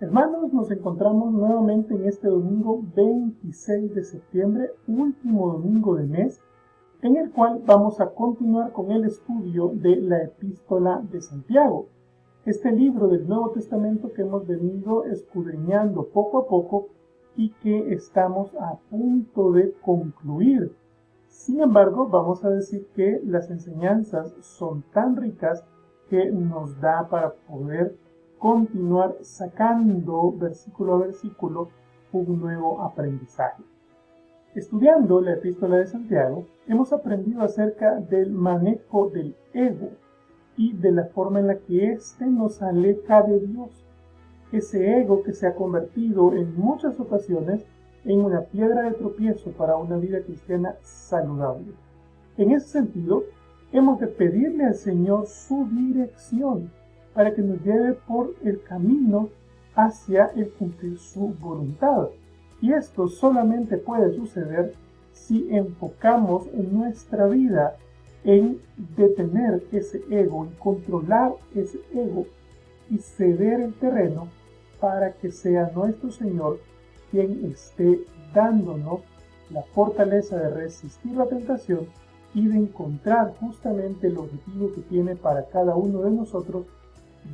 Hermanos, nos encontramos nuevamente en este domingo 26 de septiembre, último domingo de mes, en el cual vamos a continuar con el estudio de la Epístola de Santiago, este libro del Nuevo Testamento que hemos venido escudriñando poco a poco y que estamos a punto de concluir. Sin embargo, vamos a decir que las enseñanzas son tan ricas que nos da para poder continuar sacando versículo a versículo un nuevo aprendizaje. Estudiando la Epístola de Santiago, hemos aprendido acerca del manejo del ego y de la forma en la que éste nos aleja de Dios. Ese ego que se ha convertido en muchas ocasiones en una piedra de tropiezo para una vida cristiana saludable. En ese sentido, hemos de pedirle al Señor su dirección para que nos lleve por el camino hacia el cumplir su voluntad. Y esto solamente puede suceder si enfocamos nuestra vida en detener ese ego, en controlar ese ego y ceder el terreno para que sea nuestro Señor quien esté dándonos la fortaleza de resistir la tentación y de encontrar justamente el objetivo que tiene para cada uno de nosotros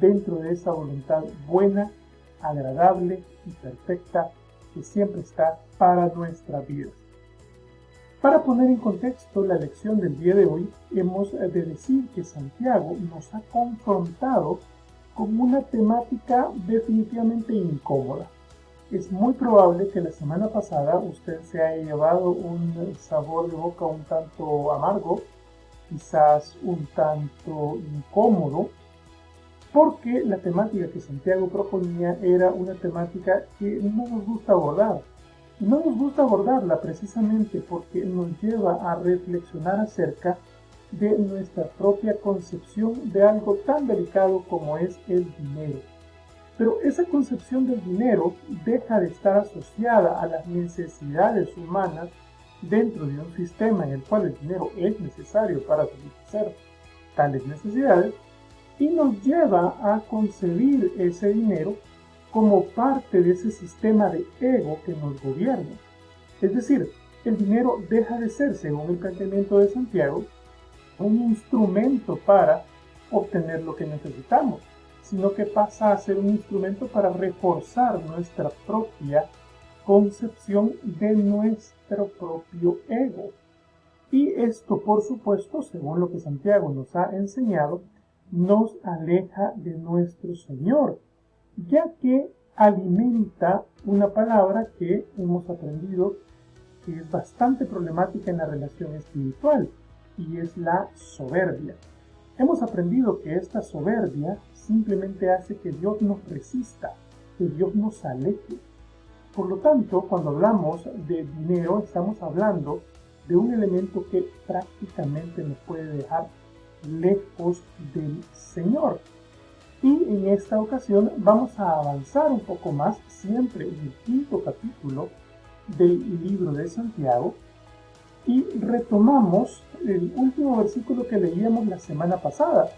dentro de esa voluntad buena, agradable y perfecta que siempre está para nuestra vida. Para poner en contexto la lección del día de hoy, hemos de decir que Santiago nos ha confrontado con una temática definitivamente incómoda. Es muy probable que la semana pasada usted se haya llevado un sabor de boca un tanto amargo, quizás un tanto incómodo, porque la temática que Santiago proponía era una temática que no nos gusta abordar. Y no nos gusta abordarla precisamente porque nos lleva a reflexionar acerca de nuestra propia concepción de algo tan delicado como es el dinero. Pero esa concepción del dinero deja de estar asociada a las necesidades humanas dentro de un sistema en el cual el dinero es necesario para satisfacer tales necesidades, y nos lleva a concebir ese dinero como parte de ese sistema de ego que nos gobierna. Es decir, el dinero deja de ser, según el planteamiento de Santiago, un instrumento para obtener lo que necesitamos, sino que pasa a ser un instrumento para reforzar nuestra propia concepción de nuestro propio ego. Y esto, por supuesto, según lo que Santiago nos ha enseñado, nos aleja de nuestro Señor, ya que alimenta una palabra que hemos aprendido que es bastante problemática en la relación espiritual, y es la soberbia. Hemos aprendido que esta soberbia simplemente hace que Dios nos resista, que Dios nos aleje. Por lo tanto, cuando hablamos de dinero, estamos hablando de un elemento que prácticamente nos puede dejar lejos del Señor. Y en esta ocasión vamos a avanzar un poco más, siempre en el 5º capítulo del libro de Santiago, y retomamos el último versículo que leíamos la semana pasada.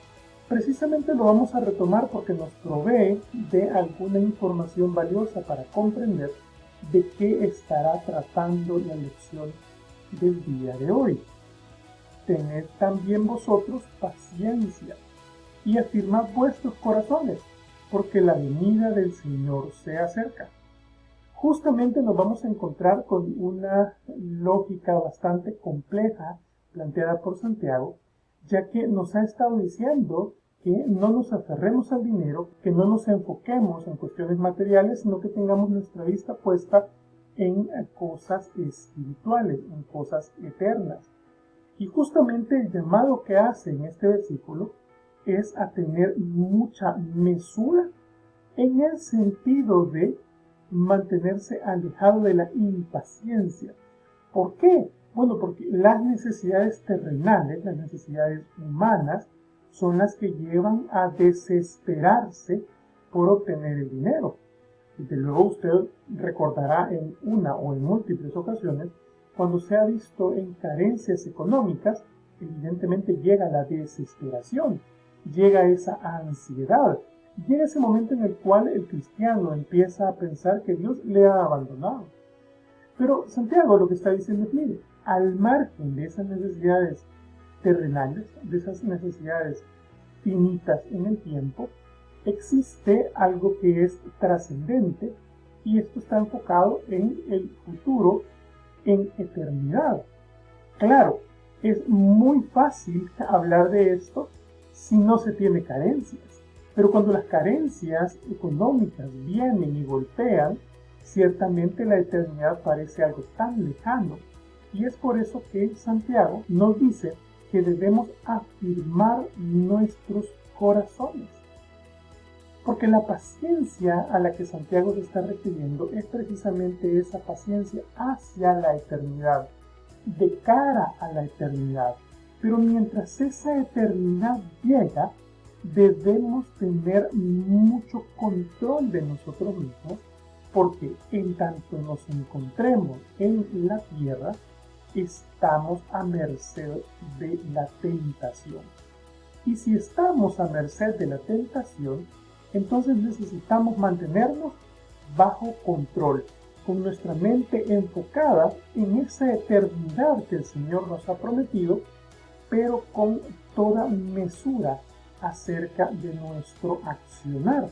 Precisamente lo vamos a retomar porque nos provee de alguna información valiosa para comprender de qué estará tratando la lección del día de hoy. Tened también vosotros paciencia y afirmad vuestros corazones, porque la venida del Señor se acerca. Justamente nos vamos a encontrar con una lógica bastante compleja planteada por Santiago, ya que nos ha estado diciendo que no nos aferremos al dinero, que no nos enfoquemos en cuestiones materiales, sino que tengamos nuestra vista puesta en cosas espirituales, en cosas eternas. Y justamente el llamado que hace en este versículo es a tener mucha mesura en el sentido de mantenerse alejado de la impaciencia. ¿Por qué? Bueno, porque las necesidades terrenales, las necesidades humanas, son las que llevan a desesperarse por obtener el dinero. Desde luego usted recordará en una o en múltiples ocasiones, cuando se ha visto en carencias económicas, evidentemente llega la desesperación, llega esa ansiedad, llega ese momento en el cual el cristiano empieza a pensar que Dios le ha abandonado. Pero Santiago lo que está diciendo es, mire, al margen de esas necesidades terrenales, de esas necesidades finitas en el tiempo, existe algo que es trascendente, y esto está enfocado en el futuro, en eternidad. Claro, es muy fácil hablar de esto si no se tiene carencias, pero cuando las carencias económicas vienen y golpean, ciertamente la eternidad parece algo tan lejano, y es por eso que Santiago nos dice que debemos afirmar nuestros corazones. Porque la paciencia a la que Santiago se está refiriendo es precisamente esa paciencia hacia la eternidad, de cara a la eternidad. Pero mientras esa eternidad llega, debemos tener mucho control de nosotros mismos, porque en tanto nos encontremos en la tierra, estamos a merced de la tentación. Y si estamos a merced de la tentación, entonces necesitamos mantenernos bajo control, con nuestra mente enfocada en esa eternidad que el Señor nos ha prometido, pero con toda mesura acerca de nuestro accionar.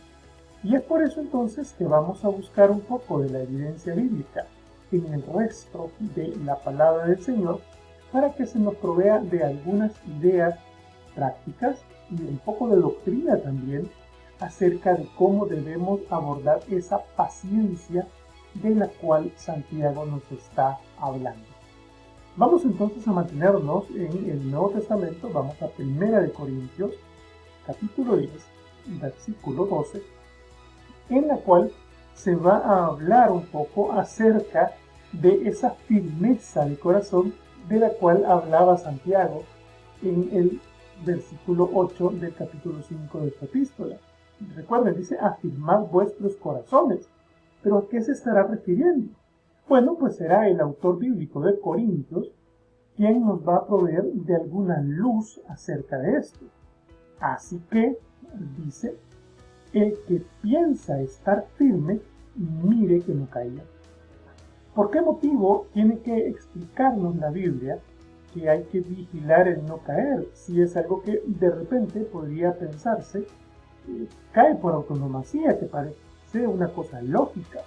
Y es por eso entonces que vamos a buscar un poco de la evidencia bíblica en el resto de la palabra del Señor, para que se nos provea de algunas ideas prácticas y un poco de doctrina también acerca de cómo debemos abordar esa paciencia de la cual Santiago nos está hablando. Vamos entonces a mantenernos en el Nuevo Testamento. Vamos a 1 de Corintios, capítulo 10, versículo 12, en la cual se va a hablar un poco acerca de esa firmeza de corazón de la cual hablaba Santiago en el versículo 8 del capítulo 5 de esta epístola. Recuerden, dice, afirmad vuestros corazones. ¿Pero a qué se estará refiriendo? Bueno, pues será el autor bíblico de Corintios quien nos va a proveer de alguna luz acerca de esto. Así que, dice, el que piensa estar firme, mire que no caiga. ¿Por qué motivo tiene que explicarnos la Biblia que hay que vigilar el no caer, si es algo que de repente podría pensarse cae por autonomía, que parece una cosa lógica?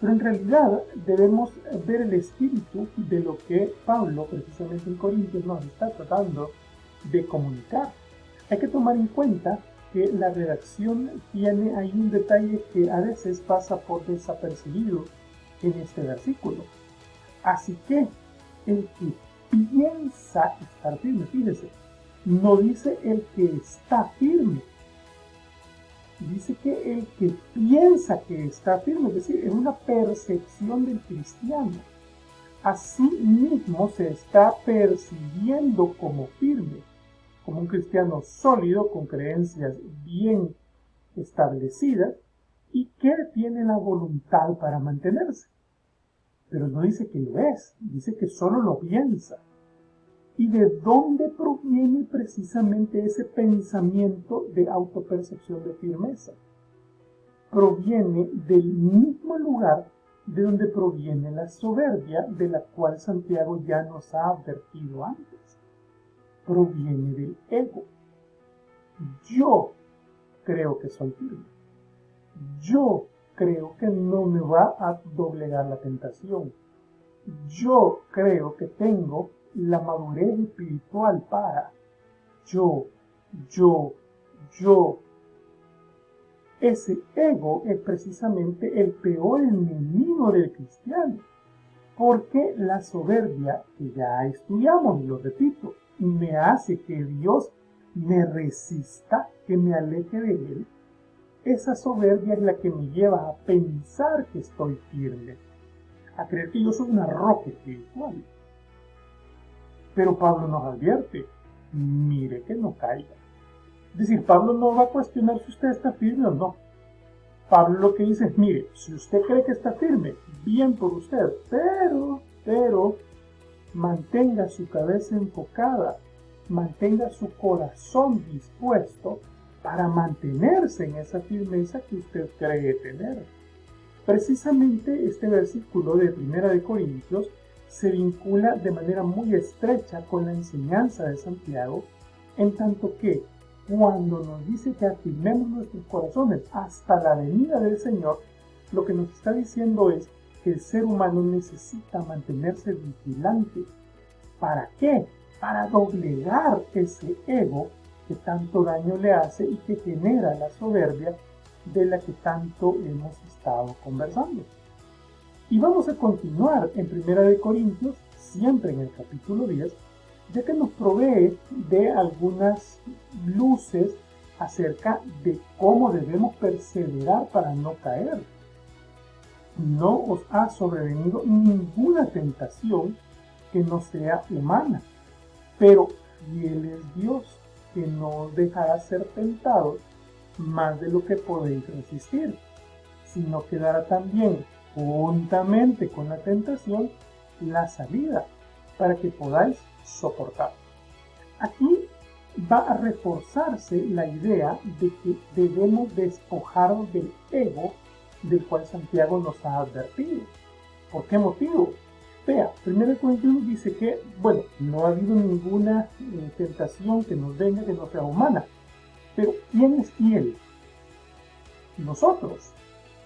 Pero en realidad debemos ver el espíritu de lo que Pablo, precisamente en Corintios, nos está tratando de comunicar. Hay que tomar en cuenta que la redacción tiene ahí un detalle que a veces pasa por desapercibido en este versículo. Así que el que piensa estar firme, fíjese, no dice el que está firme, dice que el que piensa que está firme, es decir, es una percepción del cristiano. Así mismo se está percibiendo como firme, como un cristiano sólido, con creencias bien establecidas y que tiene la voluntad para mantenerse. Pero no dice que lo es, dice que solo lo piensa. ¿Y de dónde proviene precisamente ese pensamiento de autopercepción de firmeza? Proviene del mismo lugar de donde proviene la soberbia, de la cual Santiago ya nos ha advertido antes. Proviene del ego. Yo creo que soy firme. Yo creo que no me va a doblegar la tentación. Yo creo que tengo la madurez espiritual para. Yo. Ese ego es precisamente el peor enemigo del cristiano, porque la soberbia, que ya estudiamos, y lo repito, me hace que Dios me resista, que me aleje de Él. Esa soberbia es la que me lleva a pensar que estoy firme, a creer que yo soy una roca espiritual. Pero Pablo nos advierte, mire que no caiga. Es decir, Pablo no va a cuestionar si usted está firme o no. Pablo lo que dice es, mire, si usted cree que está firme, bien por usted, pero mantenga su cabeza enfocada, mantenga su corazón dispuesto para mantenerse en esa firmeza que usted cree tener. Precisamente este versículo de 1 Corintios se vincula de manera muy estrecha con la enseñanza de Santiago, en tanto que cuando nos dice que afirmemos nuestros corazones hasta la venida del Señor, lo que nos está diciendo es que el ser humano necesita mantenerse vigilante. ¿Para qué? Para doblegar ese ego que tanto daño le hace y que genera la soberbia de la que tanto hemos estado conversando. Y vamos a continuar en 1 Corintios, siempre en el capítulo 10, ya que nos provee de algunas luces acerca de cómo debemos perseverar para no caer. No os ha sobrevenido ninguna tentación que no sea humana, pero fiel es Dios, que no os dejará ser tentados más de lo que podéis resistir, sino que dará también, juntamente con la tentación, la salida, para que podáis soportar. Aquí va a reforzarse la idea de que debemos despojarnos del ego del cual Santiago nos ha advertido. ¿Por qué motivo? Vea, 1 Corintios dice que, bueno, no ha habido ninguna tentación que nos venga que no sea humana. Pero ¿quién es fiel? ¿Nosotros?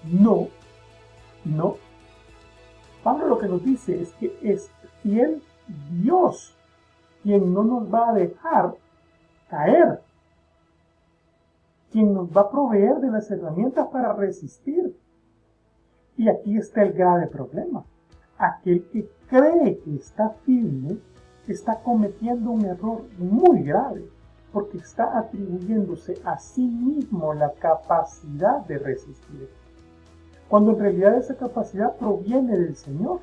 No. Pablo lo que nos dice es que es fiel Dios quien no nos va a dejar caer, quien nos va a proveer de las herramientas para resistir. Y aquí está el grave problema. Aquel que cree que está firme está cometiendo un error muy grave, porque está atribuyéndose a sí mismo la capacidad de resistir, cuando en realidad esa capacidad proviene del Señor.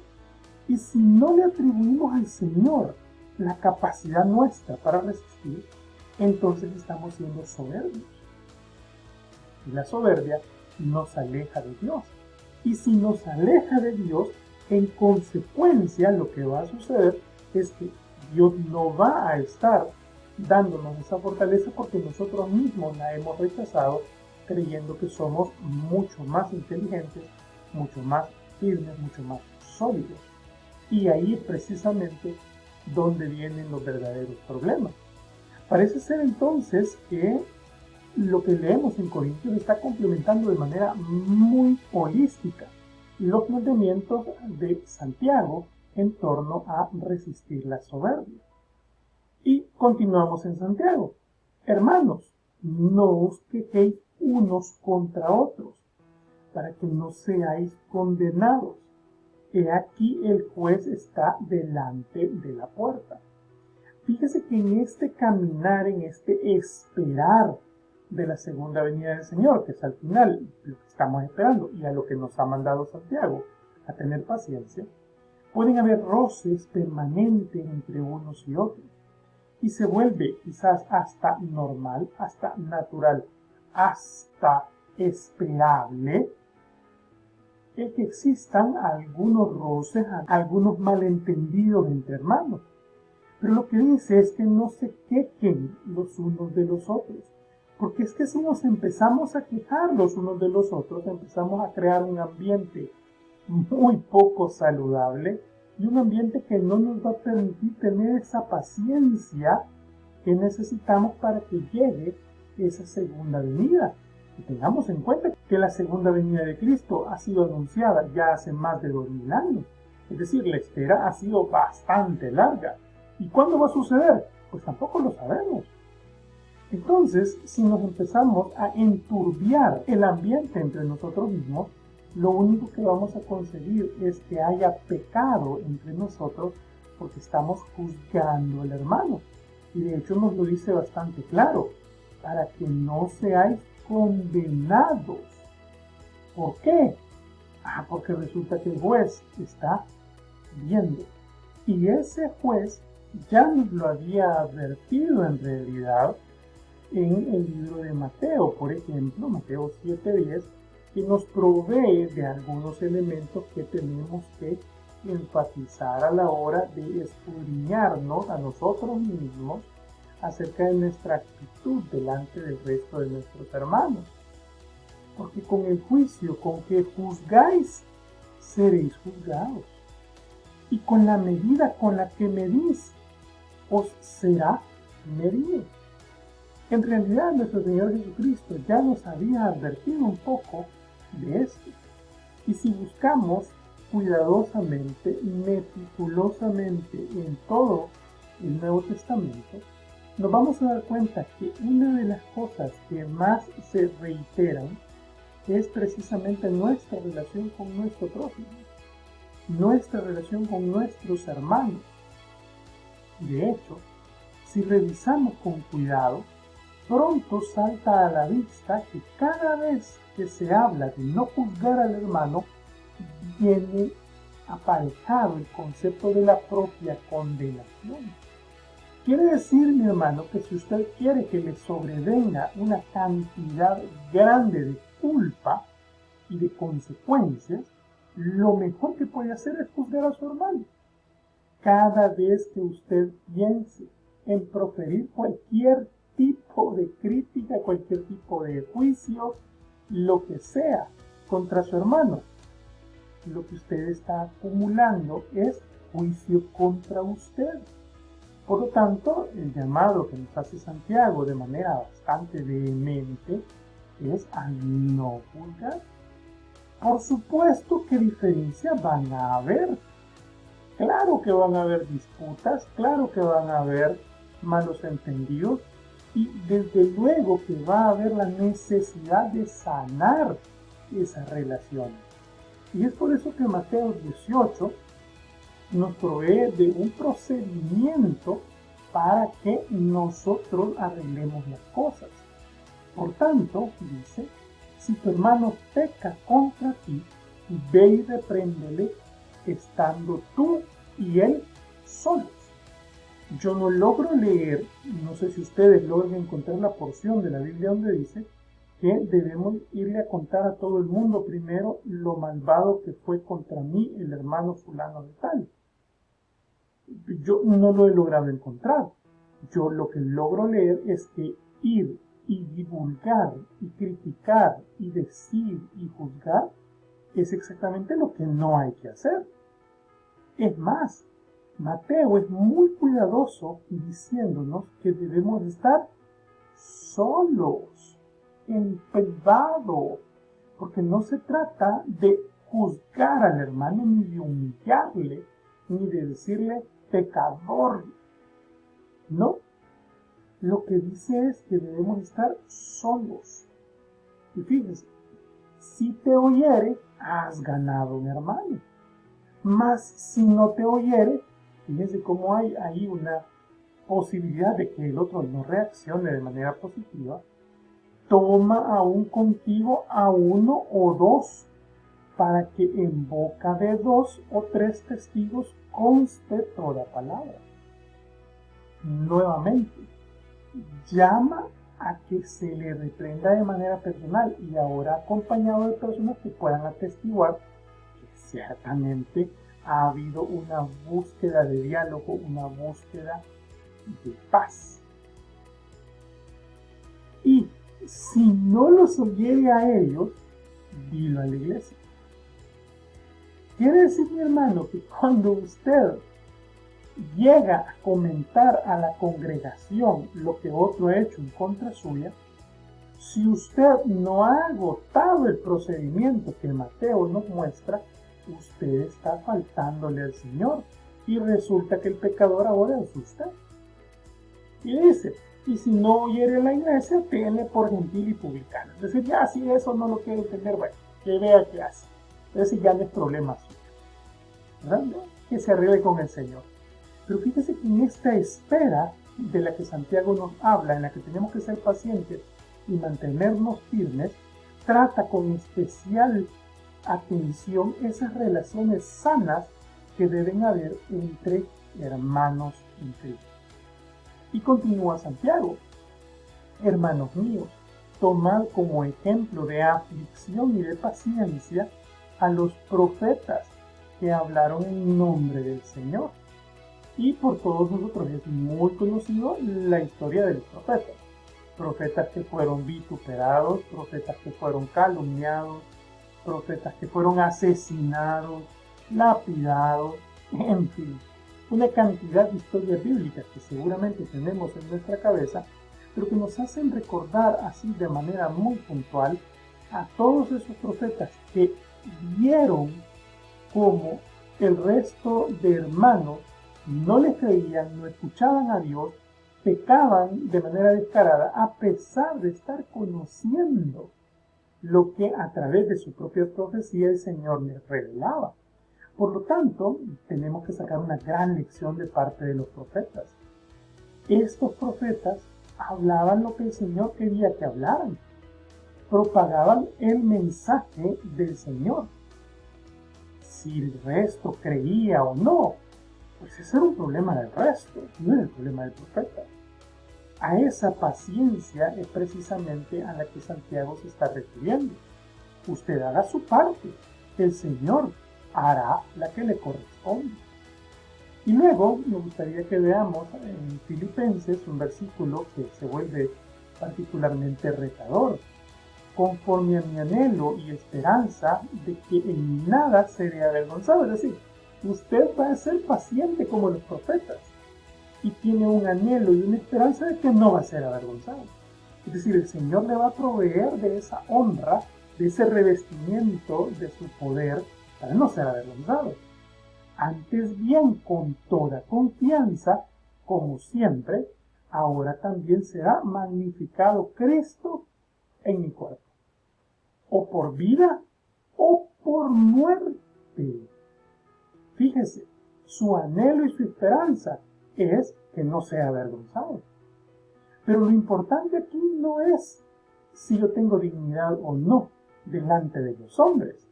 Y si no le atribuimos al Señor la capacidad nuestra para resistir, entonces estamos siendo soberbios. Y la soberbia nos aleja de Dios. Y si nos aleja de Dios, en consecuencia lo que va a suceder es que Dios no va a estar dándonos esa fortaleza porque nosotros mismos la hemos rechazado, creyendo que somos mucho más inteligentes, mucho más firmes, mucho más sólidos. Y ahí es precisamente donde vienen los verdaderos problemas. Parece ser entonces que lo que leemos en Corintios está complementando de manera muy holística los planteamientos de Santiago en torno a resistir la soberbia. Y continuamos en Santiago. Hermanos, no os quejéis unos contra otros, para que no seáis condenados. He aquí el juez está delante de la puerta. Fíjese que en este caminar, en este esperar de la segunda venida del Señor, que es al final lo que estamos esperando y a lo que nos ha mandado Santiago, a tener paciencia, pueden haber roces permanentes entre unos y otros. Y se vuelve quizás hasta normal, hasta natural, hasta esperable el que existan algunos roces, algunos malentendidos entre hermanos. Pero lo que dice es que no se quejen los unos de los otros. Porque es que si nos empezamos a quejar los unos de los otros, empezamos a crear un ambiente muy poco saludable y un ambiente que no nos va a permitir tener esa paciencia que necesitamos para que llegue esa segunda venida. Y tengamos en cuenta que la segunda venida de Cristo ha sido anunciada ya hace más de 2000 años. Es decir, la espera ha sido bastante larga. ¿Y cuándo va a suceder? Pues tampoco lo sabemos. Entonces, si nos empezamos a enturbiar el ambiente entre nosotros mismos, lo único que vamos a conseguir es que haya pecado entre nosotros porque estamos juzgando al hermano. Y de hecho nos lo dice bastante claro, para que no seáis condenados. ¿Por qué? Porque resulta que el juez está viendo. Y ese juez ya nos lo había advertido en realidad en el libro de Mateo, por ejemplo, Mateo 7:10, que nos provee de algunos elementos que tenemos que enfatizar a la hora de escudriñarnos a nosotros mismos, acerca de nuestra actitud delante del resto de nuestros hermanos. Porque con el juicio con que juzgáis, seréis juzgados. Y con la medida con la que medís, os será medido. En realidad, nuestro Señor Jesucristo ya nos había advertido un poco de esto. Y si buscamos cuidadosamente, meticulosamente en todo el Nuevo Testamento, nos vamos a dar cuenta que una de las cosas que más se reiteran es precisamente nuestra relación con nuestro prójimo, nuestra relación con nuestros hermanos. De hecho, si revisamos con cuidado, pronto salta a la vista que cada vez que se habla de no juzgar al hermano, viene aparejado el concepto de la propia condenación. Quiere decir, mi hermano, que si usted quiere que le sobrevenga una cantidad grande de culpa y de consecuencias, lo mejor que puede hacer es juzgar a su hermano. Cada vez que usted piense en proferir cualquier tipo de crítica, cualquier tipo de juicio, lo que sea, contra su hermano, lo que usted está acumulando es juicio contra usted. Por lo tanto, el llamado que nos hace Santiago de manera bastante vehemente es a no juzgar. Por supuesto que diferencias van a haber. Claro que van a haber disputas, claro que van a haber malos entendidos y desde luego que va a haber la necesidad de sanar esas relaciones. Y es por eso que Mateo 18 nos provee de un procedimiento para que nosotros arreglemos las cosas. Por tanto, dice, si tu hermano peca contra ti, ve y repréndele estando tú y él solos. Yo no logro leer, no sé si ustedes logran encontrar la porción de la Biblia donde dice que debemos irle a contar a todo el mundo primero lo malvado que fue contra mí el hermano fulano de tal. Yo no lo he logrado encontrar. Yo lo que logro leer es que ir y divulgar y criticar y decir y juzgar es exactamente lo que no hay que hacer. Es más, Mateo es muy cuidadoso diciéndonos que debemos estar solos, en privado, porque no se trata de juzgar al hermano, ni de humillarle, ni de decirle pecador. No, lo que dice es que debemos estar solos. Y fíjense, si te oyere, has ganado un hermano. Mas si no te oyere, fíjense cómo hay ahí una posibilidad de que el otro no reaccione de manera positiva. Toma aún contigo a uno o dos, para que en boca de 2 o 3 testigos conste toda palabra. Nuevamente, llama a que se le reprenda de manera personal y ahora acompañado de personas que puedan atestiguar que ciertamente ha habido una búsqueda de diálogo, una búsqueda de paz. Y si no los oyere a ellos, dilo a la iglesia. Quiere decir, mi hermano, que cuando usted llega a comentar a la congregación lo que otro ha hecho en contra suya, si usted no ha agotado el procedimiento que Mateo nos muestra, usted está faltándole al Señor y resulta que el pecador ahora es usted. Y dice, y si no oyere la iglesia, tiene por gentil y publicano. Es decir, ya si eso no lo quiere entender, bueno, que vea qué hace. Ese ya no es problema suyo, ¿verdad? Que se arregle con el Señor. Pero fíjese que en esta espera de la que Santiago nos habla, en la que tenemos que ser pacientes y mantenernos firmes, trata con especial atención esas relaciones sanas que deben haber entre hermanos en Cristo. Y continúa Santiago, hermanos míos, tomad como ejemplo de aflicción y de paciencia a los profetas que hablaron en nombre del Señor. Y por todos nosotros es muy conocido la historia de los profetas. Profetas que fueron vituperados, profetas que fueron calumniados, profetas que fueron asesinados, lapidados, en fin, una cantidad de historias bíblicas que seguramente tenemos en nuestra cabeza, pero que nos hacen recordar así de manera muy puntual a todos esos profetas que vieron cómo el resto de hermanos no les creían, no escuchaban a Dios, pecaban de manera descarada a pesar de estar conociendo lo que a través de su propia profecía el Señor les revelaba. Por lo tanto, tenemos que sacar una gran lección de parte de los profetas. Estos profetas hablaban lo que el Señor quería que hablaran, propagaban el mensaje del Señor. Si el resto creía o no, pues ese era un problema del resto, no era el problema del profeta. A esa paciencia es precisamente a la que Santiago se está refiriendo. Usted haga su parte, el Señor hará la que le corresponde. Y luego me gustaría que veamos en Filipenses un versículo que se vuelve particularmente retador. Conforme a mi anhelo y esperanza de que en nada seré avergonzado. Es decir, usted va a ser paciente como los profetas y tiene un anhelo y una esperanza de que no va a ser avergonzado. Es decir, el Señor le va a proveer de esa honra, de ese revestimiento de su poder para no ser avergonzado. Antes bien, con toda confianza, como siempre, ahora también será magnificado Cristo en mi cuerpo, o por vida o por muerte. Fíjese, su anhelo y su esperanza es que no sea avergonzado. Pero lo importante aquí no es si yo tengo dignidad o no delante de los hombres,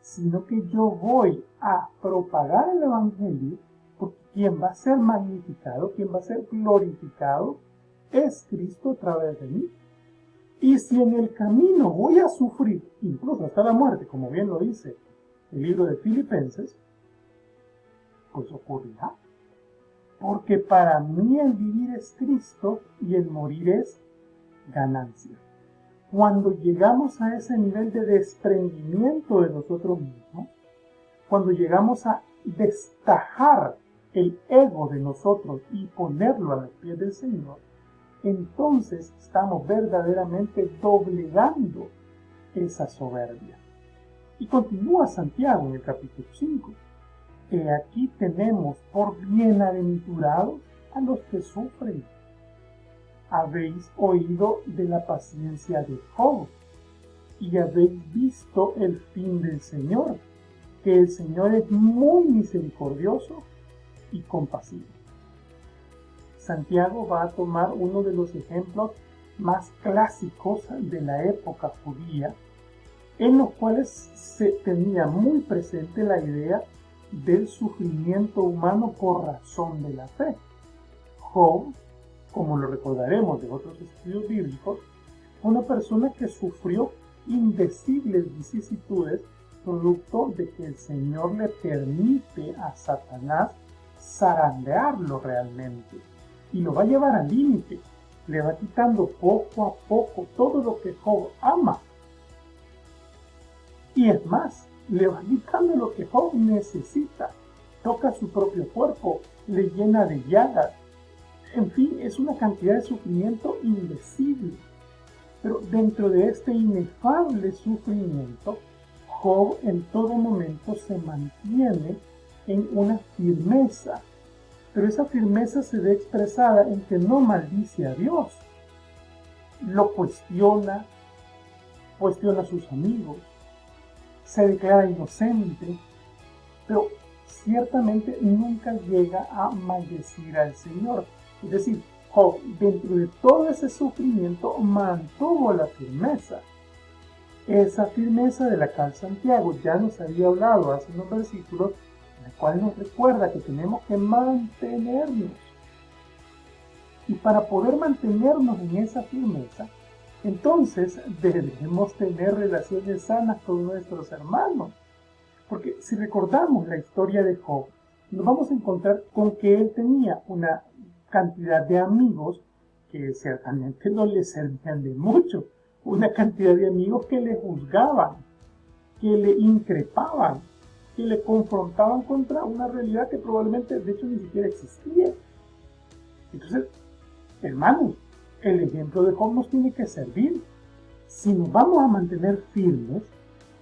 sino que yo voy a propagar el Evangelio, porque quien va a ser magnificado, quien va a ser glorificado, es Cristo a través de mí. Y si en el camino voy a sufrir, incluso hasta la muerte, como bien lo dice el libro de Filipenses, pues ocurrirá. Porque para mí el vivir es Cristo y el morir es ganancia. Cuando llegamos a ese nivel de desprendimiento de nosotros mismos, cuando llegamos a destajar el ego de nosotros y ponerlo a los pies del Señor, entonces estamos verdaderamente doblegando esa soberbia. Y continúa Santiago en el capítulo 5. He aquí tenemos por bienaventurados a los que sufren. Habéis oído de la paciencia de Job y habéis visto el fin del Señor, que el Señor es muy misericordioso y compasivo. Santiago va a tomar uno de los ejemplos más clásicos de la época judía, en los cuales se tenía muy presente la idea del sufrimiento humano por razón de la fe. Job, como lo recordaremos de otros estudios bíblicos, fue una persona que sufrió indecibles vicisitudes producto de que el Señor le permite a Satanás zarandearlo realmente y lo va a llevar al límite, le va quitando poco a poco todo lo que Job ama. Y es más, le va quitando lo que Job necesita, toca su propio cuerpo, le llena de llagas. En fin, es una cantidad de sufrimiento indecible. Pero dentro de este inefable sufrimiento, Job en todo momento se mantiene en una firmeza. Pero esa firmeza se ve expresada en que no maldice a Dios. Lo cuestiona a sus amigos, se declara inocente, pero ciertamente nunca llega a maldecir al Señor. Es decir, Job, dentro de todo ese sufrimiento, mantuvo la firmeza. Esa firmeza de la cual Santiago ya nos había hablado hace unos versículos, en la cual nos recuerda que tenemos que mantenernos. Y para poder mantenernos en esa firmeza, entonces debemos tener relaciones sanas con nuestros hermanos. Porque si recordamos la historia de Job, nos vamos a encontrar con que él tenía una cantidad de amigos que ciertamente no le servían de mucho, una cantidad de amigos que le juzgaban, que le increpaban, que le confrontaban contra una realidad que probablemente de hecho ni siquiera existía. Entonces, hermanos, el ejemplo de Job nos tiene que servir. Si nos vamos a mantener firmes,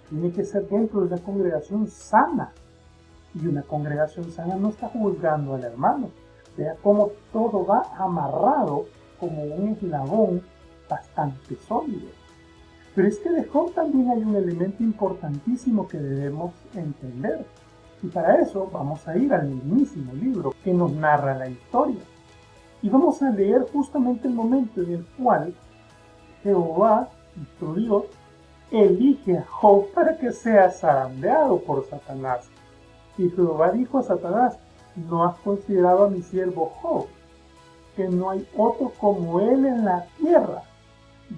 tiene que ser dentro de una congregación sana. Y una congregación sana no está juzgando al hermano. Vea cómo todo va amarrado como un eslabón bastante sólido. Pero es que de Job también hay un elemento importantísimo que debemos entender. Y para eso vamos a ir al mismísimo libro que nos narra la historia. Y vamos a leer justamente el momento en el cual Jehová, nuestro Dios, elige a Job para que sea zarandeado por Satanás. Y Jehová dijo a Satanás: ¿no has considerado a mi siervo Job, que no hay otro como él en la tierra,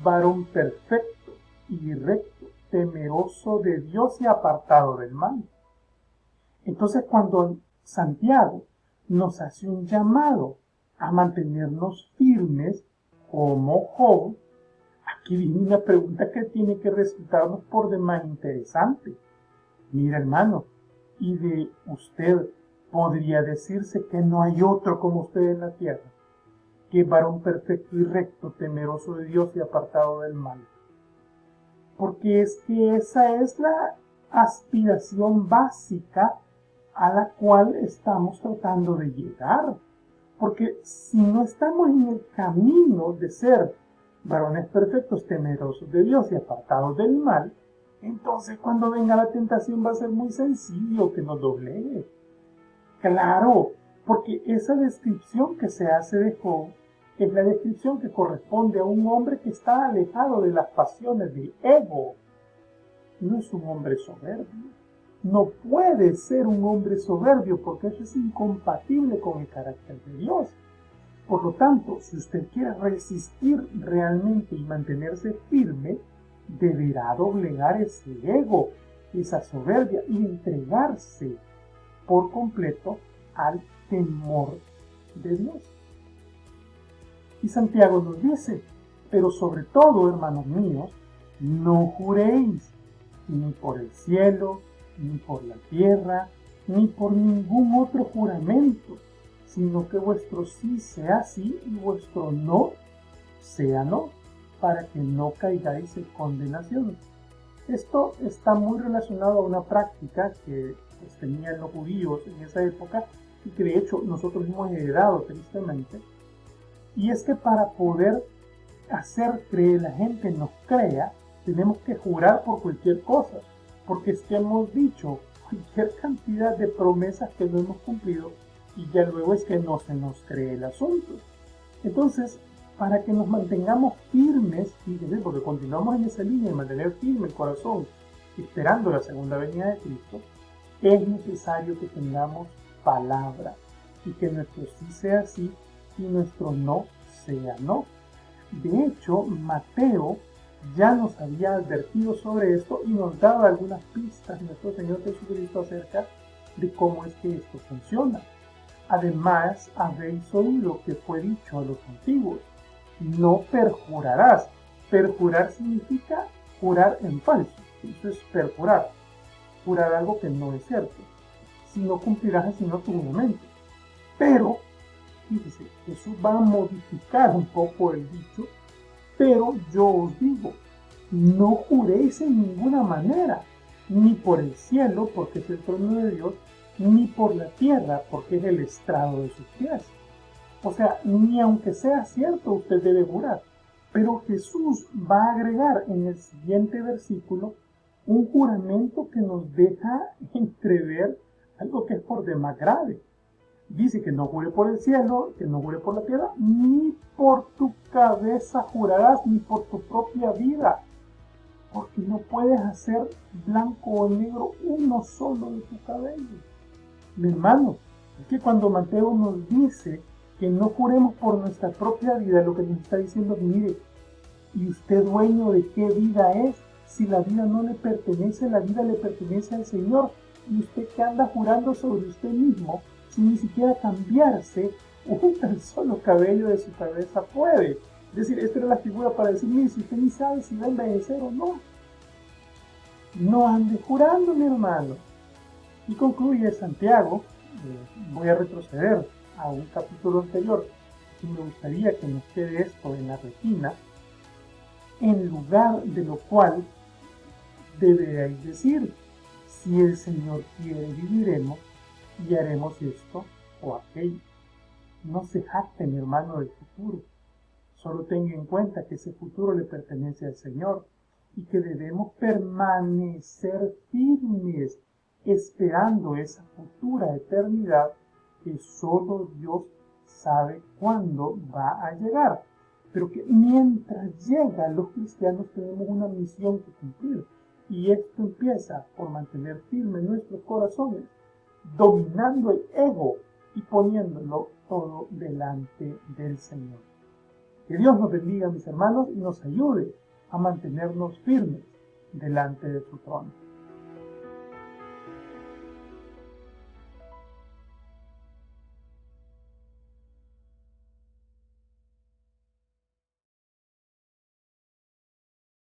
varón perfecto y recto, temeroso de Dios y apartado del mal? Entonces, cuando Santiago nos hace un llamado a mantenernos firmes como Job, aquí viene una pregunta que tiene que resultarnos por demás interesante. Mira, hermano, y de usted podría decirse que no hay otro como usted en la tierra, que es varón perfecto y recto, temeroso de Dios y apartado del mal. Porque es que esa es la aspiración básica a la cual estamos tratando de llegar. Porque si no estamos en el camino de ser varones perfectos, temerosos de Dios y apartados del mal, entonces cuando venga la tentación va a ser muy sencillo que nos doblegue. Claro, porque esa descripción que se hace de Job es la descripción que corresponde a un hombre que está alejado de las pasiones del ego. No es un hombre soberbio. No puede ser un hombre soberbio porque eso es incompatible con el carácter de Dios. Por lo tanto, si usted quiere resistir realmente y mantenerse firme, deberá doblegar ese ego, esa soberbia y entregarse por completo al temor de Dios. Y Santiago nos dice: pero sobre todo, hermanos míos, no juréis ni por el cielo, ni por la tierra, ni por ningún otro juramento, sino que vuestro sí sea sí y vuestro no sea no, para que no caigáis en condenación. Esto está muy relacionado a una práctica que tenían los judíos en esa época y que de hecho nosotros hemos heredado tristemente, y es que para poder hacer que la gente nos crea, tenemos que jurar por cualquier cosa, porque es que hemos dicho cualquier cantidad de promesas que no hemos cumplido y ya luego es que no se nos cree el asunto. Entonces, para que nos mantengamos firmes, fíjense, porque continuamos en esa línea de mantener firme el corazón esperando la segunda venida de Cristo, es necesario que tengamos palabra y que nuestro sí sea sí y nuestro no sea no. De hecho, Mateo ya nos había advertido sobre esto y nos daba algunas pistas nuestro Señor Jesucristo acerca de cómo es que esto funciona. Además, habéis oído que fue dicho a los antiguos: no perjurarás. Perjurar significa jurar en falso. Eso es perjurar. Jurar algo que no es cierto. Si no cumplirás así no tu juramento. Pero, fíjese, Jesús va a modificar un poco el dicho: pero yo os digo, no juréis en ninguna manera, ni por el cielo, porque es el trono de Dios, ni por la tierra, porque es el estrado de sus pies. O sea, ni aunque sea cierto usted debe jurar. Pero Jesús va a agregar en el siguiente versículo un juramento que nos deja entrever algo que es por demás grave. Dice que no jure por el cielo, que no jure por la tierra, ni por tu cabeza jurarás, ni por tu propia vida, porque no puedes hacer blanco o negro uno solo de tu cabello. Mi hermano, es que cuando Mateo nos dice que no juremos por nuestra propia vida, lo que nos está diciendo es: mire, ¿y usted dueño de qué vida es? Si la vida no le pertenece, la vida le pertenece al Señor. Y usted que anda jurando sobre usted mismo, sin ni siquiera cambiarse un tan solo cabello de su cabeza puede. Es decir, esta era la figura para decir, mire, si usted ni sabe si va a envejecer o no, no ande jurando, mi hermano. Y concluye Santiago, voy a retroceder a un capítulo anterior, y me gustaría que nos quede esto en la retina, en lugar de lo cual deberéis decir, si el Señor quiere viviremos y haremos esto o aquello. No se jacte, mi hermano, del futuro. Solo tenga en cuenta que ese futuro le pertenece al Señor y que debemos permanecer firmes esperando esa futura eternidad que solo Dios sabe cuándo va a llegar. Pero que mientras llega, los cristianos tenemos una misión que cumplir. Y esto empieza por mantener firmes nuestros corazones, dominando el ego y poniéndolo todo delante del Señor. Que Dios nos bendiga, mis hermanos, y nos ayude a mantenernos firmes delante de su trono.